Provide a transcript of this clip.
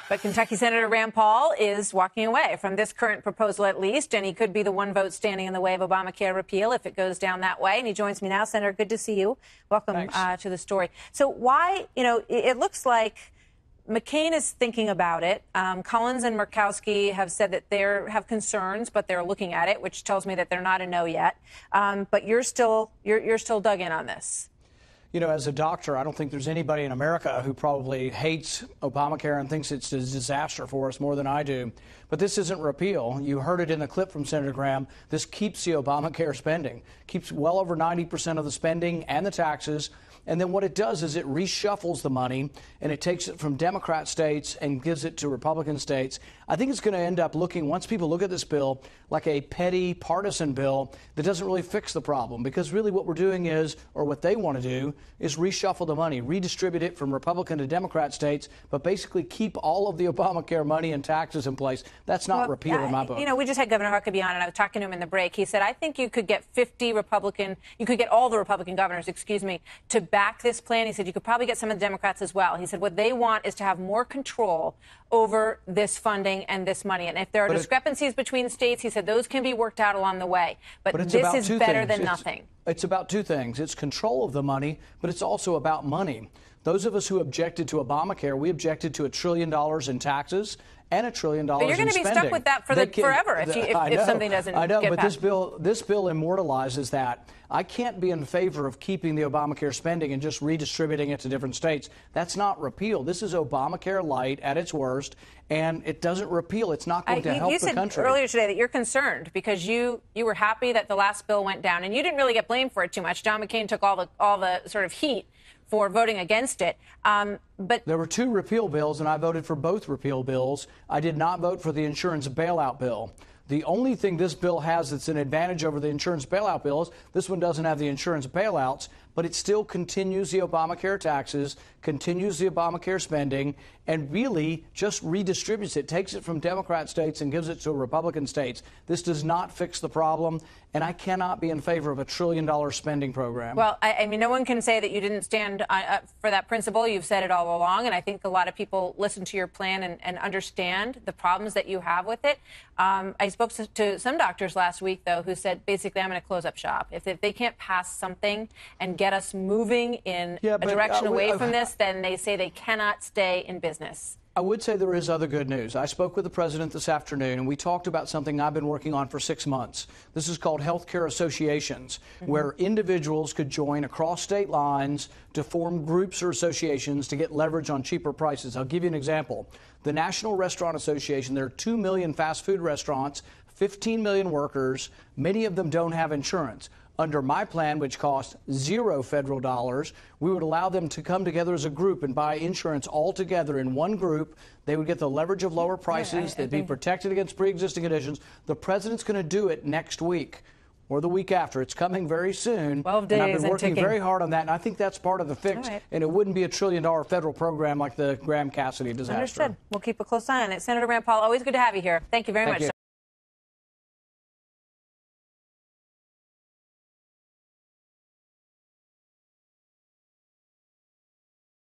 But Kentucky Senator Rand Paul is walking away from this current proposal, at least, and he could be the one vote standing in the way of Obamacare repeal if it goes down that way. And he joins me now. Senator, good to see you. Welcome to the story. So why, it looks like McCain is thinking about it. Collins and Murkowski have said that they have concerns, but they're looking at it, which tells me that they're not a no yet. But you're still dug in on this. As a doctor, I don't think there's anybody in America who probably hates Obamacare and thinks it's a disaster for us more than I do. But this isn't repeal. You heard it in the clip from Senator Graham. This keeps the Obamacare spending, keeps well over 90% of the spending and the taxes. And then what it does is it reshuffles the money and it takes it from Democrat states and gives it to Republican states. I think it's going to end up looking, once people look at this bill, like a petty partisan bill that doesn't really fix the problem, because really what we're doing is, or what they want to do, is reshuffle the money, redistribute it from Republican to Democrat states, but basically keep all of the Obamacare money and taxes in place. That's not repeal in my book. We just had Governor Huckabee on, and I was talking to him in the break. He said, I think you could get all the Republican governors, to back this plan. He said you could probably get some of the Democrats as well. He said what they want is to have more control over this funding and this money. And if there are discrepancies between states, he said those can be worked out along the way. But this is better than nothing. It's about two things. It's control of the money, but it's also about money. Those of us who objected to Obamacare, we objected to $1 trillion in taxes and $1 trillion in spending. But you're going to be stuck with that forever if something doesn't I know, get but passed. this bill immortalizes that. I can't be in favor of keeping the Obamacare spending and just redistributing it to different states. That's not repeal. This is Obamacare light at its worst, and it doesn't repeal. It's not going to help the country. You said earlier today that you're concerned because you were happy that the last bill went down, and you didn't really get blamed for it too much. John McCain took all the sort of heat for voting against it. But there were two repeal bills, and I voted for both repeal bills. I did not vote for the insurance bailout bill. The only thing this bill has that's an advantage over the insurance bailout bill is this one doesn't have the insurance bailouts, but it still continues the Obamacare taxes, continues the Obamacare spending, and really just redistributes it, takes it from Democrat states and gives it to Republican states. This does not fix the problem, and I cannot be in favor of $1 trillion spending program. Well, I mean, no one can say that you didn't stand for that principle. You've said it all along, and I think a lot of people listen to your plan and understand the problems that you have with it. I spoke to some doctors last week, though, who said, basically, I'm going to close up shop. If they can't pass something and get us moving in a direction away from this, then they say they cannot stay in business. I would say there is other good news. I spoke with the president this afternoon, and we talked about something I've been working on for 6 months. This is called healthcare associations, where individuals could join across state lines to form groups or associations to get leverage on cheaper prices. I'll give you an example. The National Restaurant Association, there are 2 million fast food restaurants, 15 million workers. Many of them don't have insurance. Under my plan, which costs $0 federal dollars, we would allow them to come together as a group and buy insurance all together in one group. They would get the leverage of lower prices. They'd be protected against pre-existing conditions. The president's going to do it next week or the week after. It's coming very soon. 12 days and I've been working ticking. very hard on that, and I think that's part of the fix. And it wouldn't be $1 trillion federal program like the Graham-Cassidy disaster. Understood. We'll keep a close eye on it. Senator Rand Paul, always good to have you here. Thank you very much.